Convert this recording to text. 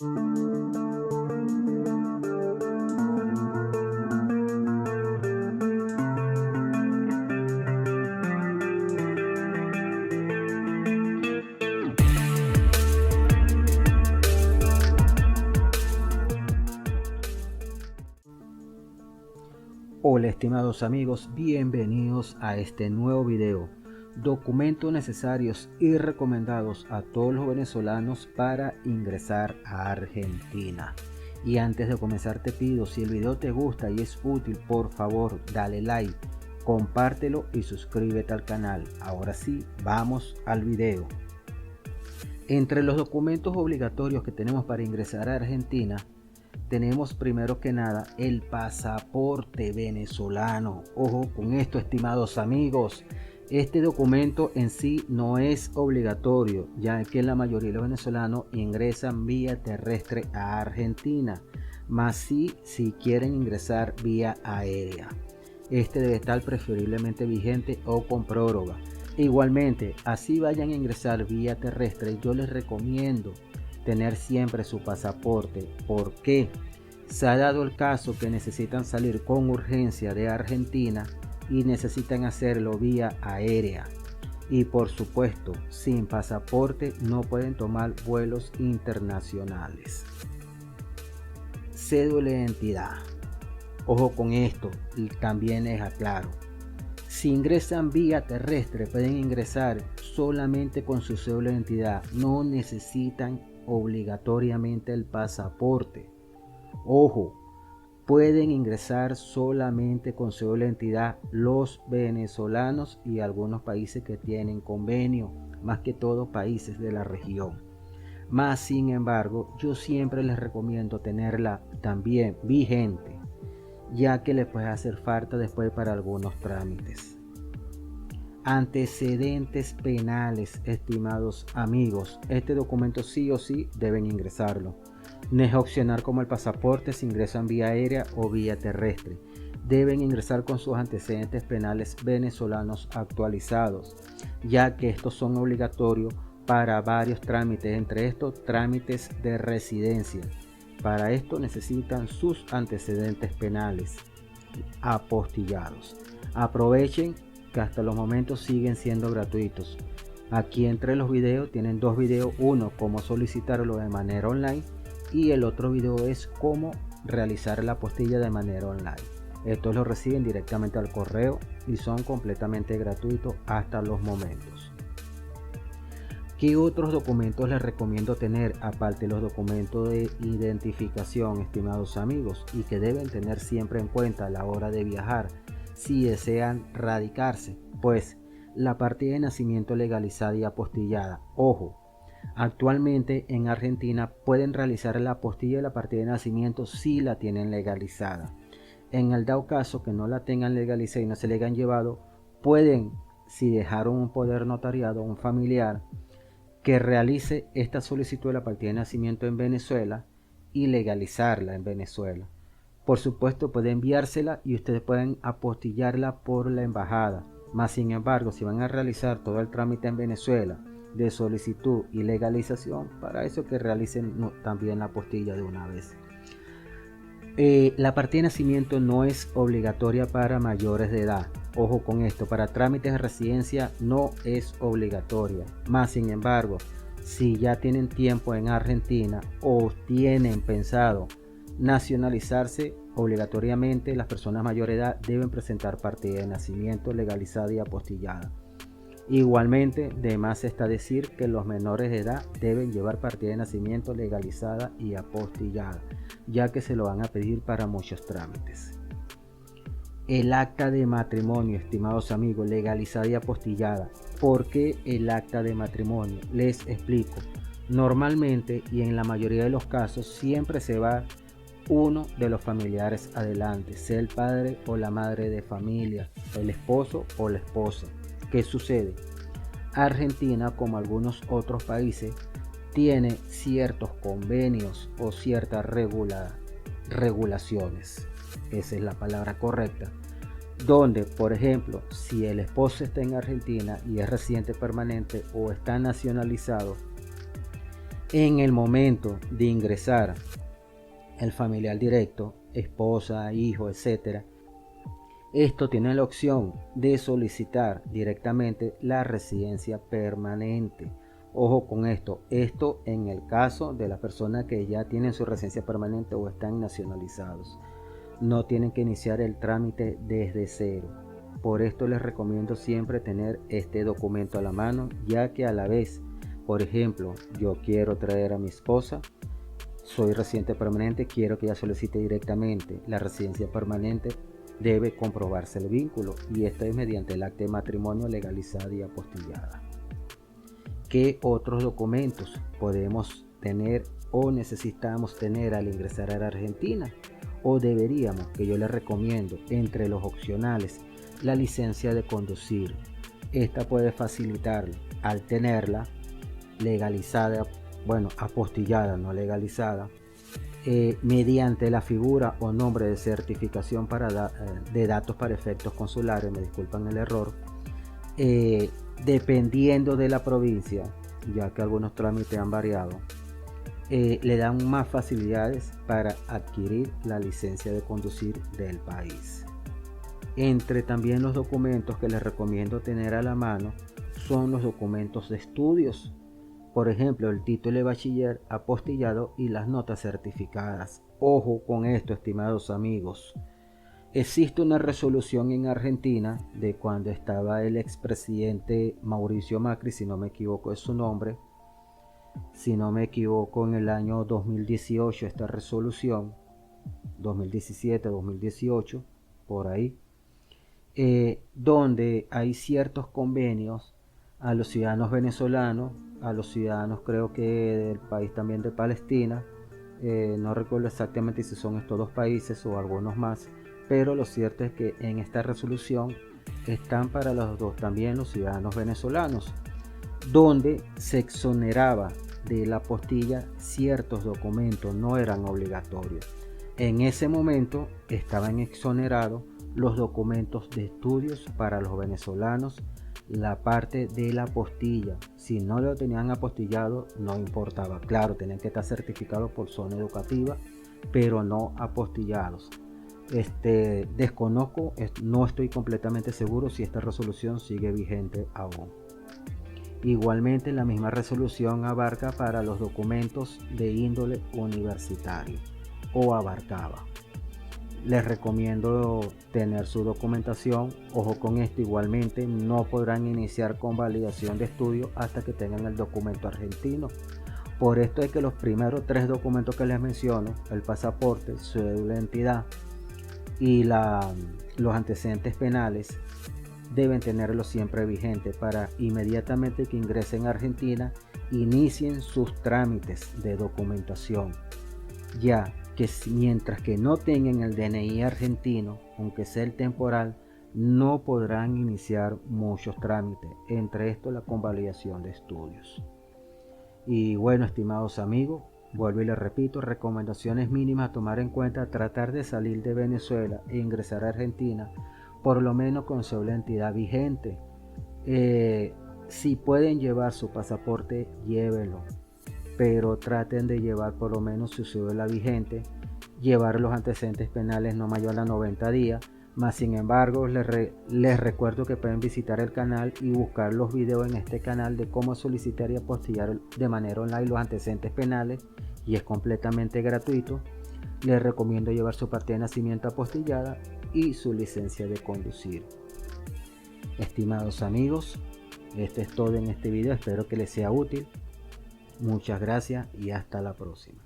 Hola estimados amigos, bienvenidos a este nuevo video. Documentos necesarios y recomendados a todos los venezolanos para ingresar a Argentina. Y antes de comenzar te pido, si el video te gusta y es útil, por favor dale like, compártelo y suscríbete al canal. Ahora sí, vamos al video. Entre los documentos obligatorios que tenemos para ingresar a Argentina, tenemos primero que nada el pasaporte venezolano. Ojo con esto, estimados amigos. Este documento en sí no es obligatorio, ya que la mayoría de los venezolanos ingresan vía terrestre a Argentina, más si quieren ingresar vía aérea. Este debe estar preferiblemente vigente o con prórroga. Igualmente, así vayan a ingresar vía terrestre, yo les recomiendo tener siempre su pasaporte. ¿Por qué? Se ha dado el caso que necesitan salir con urgencia de Argentina y necesitan hacerlo vía aérea, y por supuesto sin pasaporte no pueden tomar vuelos internacionales. Cédula de identidad. Ojo con esto, y también les aclaro, si ingresan vía terrestre pueden ingresar solamente con su cédula de identidad, no necesitan obligatoriamente el pasaporte. Ojo, pueden ingresar solamente con cédula de identidad los venezolanos y algunos países que tienen convenio, más que todo países de la región. Más sin embargo, yo siempre les recomiendo tenerla también vigente, ya que les puede hacer falta después para algunos trámites. Antecedentes penales, estimados amigos, este documento sí o sí deben ingresarlo. No es opcional como el pasaporte si ingresan vía aérea o vía terrestre. Deben ingresar con sus antecedentes penales venezolanos actualizados, ya que estos son obligatorios para varios trámites, entre estos trámites de residencia. Para esto necesitan sus antecedentes penales apostillados. Aprovechen que hasta los momentos siguen siendo gratuitos. Aquí entre los videos tienen dos videos, uno cómo solicitarlo de manera online y el otro video es cómo realizar la apostilla de manera online. Estos lo reciben directamente al correo y son completamente gratuitos hasta los momentos. ¿Qué otros documentos les recomiendo tener aparte de los documentos de identificación, estimados amigos, y que deben tener siempre en cuenta a la hora de viajar si desean radicarse? Pues la partida de nacimiento legalizada y apostillada. Ojo, actualmente en Argentina pueden realizar la apostilla de la partida de nacimiento si la tienen legalizada. En el dado caso que no la tengan legalizada y no se le hayan llevado, pueden, si dejaron un poder notariado, un familiar que realice esta solicitud de la partida de nacimiento en Venezuela y legalizarla en Venezuela. Por supuesto puede enviársela y ustedes pueden apostillarla por la embajada. Más sin embargo, si van a realizar todo el trámite en Venezuela de solicitud y legalización, para eso que realicen también la apostilla de una vez. La partida de nacimiento no es obligatoria para mayores de edad. Ojo con esto, para trámites de residencia no es obligatoria. Más sin embargo, si ya tienen tiempo en Argentina o tienen pensado nacionalizarse, obligatoriamente las personas mayores de edad deben presentar partida de nacimiento legalizada y apostillada. Igualmente, de más está decir que los menores de edad deben llevar partida de nacimiento legalizada y apostillada, ya que se lo van a pedir para muchos trámites. El acta de matrimonio, estimados amigos, legalizada y apostillada. ¿Por qué el acta de matrimonio? Les explico. Normalmente y en la mayoría de los casos siempre se va uno de los familiares adelante, sea el padre o la madre de familia, el esposo o la esposa. ¿Qué sucede? Argentina, como algunos otros países, tiene ciertos convenios o ciertas regulaciones, esa es la palabra correcta, donde, por ejemplo, si el esposo está en Argentina y es residente permanente o está nacionalizado, En el momento de ingresar el familiar directo, esposa, hijo, etcétera, esto tiene la opción de solicitar directamente la residencia permanente. Ojo con esto en el caso de las personas que ya tienen su residencia permanente o están nacionalizados. No tienen que iniciar el trámite desde cero. Por esto les recomiendo siempre tener este documento a la mano, ya que a la vez, por ejemplo, yo quiero traer a mi esposa, soy residente permanente, quiero que ella solicite directamente la residencia permanente, debe comprobarse el vínculo, y esto es mediante el acta de matrimonio legalizada y apostillada. ¿Qué otros documentos podemos tener o necesitamos tener al ingresar a la Argentina? O deberíamos, que yo les recomiendo, entre los opcionales, la licencia de conducir. Esta puede facilitar al tenerla legalizada, apostillada, no legalizada, mediante la figura o nombre de certificación de datos para efectos consulares, me disculpan el error, dependiendo de la provincia, ya que algunos trámites han variado, le dan más facilidades para adquirir la licencia de conducir del país. Entre también los documentos que les recomiendo tener a la mano son los documentos de estudios. Por ejemplo, el título de bachiller apostillado y las notas certificadas. Ojo con esto, estimados amigos. Existe una resolución en Argentina de cuando estaba el expresidente Mauricio Macri, si no me equivoco es su nombre. Si no me equivoco, en el año 2018 esta resolución, 2017, 2018, por ahí, donde hay ciertos convenios a los ciudadanos venezolanos, a los ciudadanos creo que del país también de Palestina, no recuerdo exactamente si son estos dos países o algunos más, pero lo cierto es que en esta resolución están para los dos también los ciudadanos venezolanos, donde se exoneraba de la apostilla ciertos documentos, no eran obligatorios. En ese momento estaban exonerados los documentos de estudios para los venezolanos, la parte de la apostilla. Si no lo tenían apostillado, no importaba. Claro, tenían que estar certificados por zona educativa, pero no apostillados. Desconozco, no estoy completamente seguro si esta resolución sigue vigente aún. Igualmente, la misma resolución abarca para los documentos de índole universitario, o abarcaba. Les recomiendo tener su documentación. Ojo con esto, igualmente no podrán iniciar con validación de estudio hasta que tengan el documento argentino. Por esto es que los primeros 3 documentos que les menciono, el pasaporte, su cédula de identidad y los antecedentes penales, deben tenerlo siempre vigente para inmediatamente que ingresen a Argentina inicien sus trámites de documentación, ya que mientras que no tengan el DNI argentino, aunque sea el temporal, no podrán iniciar muchos trámites, entre estos la convalidación de estudios. Y bueno, estimados amigos, vuelvo y les repito, recomendaciones mínimas a tomar en cuenta: tratar de salir de Venezuela e ingresar a Argentina por lo menos con su identidad vigente. Si pueden llevar su pasaporte, llévenlo, pero traten de llevar por lo menos su cédula vigente, llevar los antecedentes penales no mayor a 90 días. Más sin embargo, les recuerdo que pueden visitar el canal y buscar los videos en este canal de cómo solicitar y apostillar de manera online los antecedentes penales, y es completamente gratuito. Les recomiendo llevar su partida de nacimiento apostillada y su licencia de conducir. Estimados amigos, esto es todo en este video, espero que les sea útil. Muchas gracias y hasta la próxima.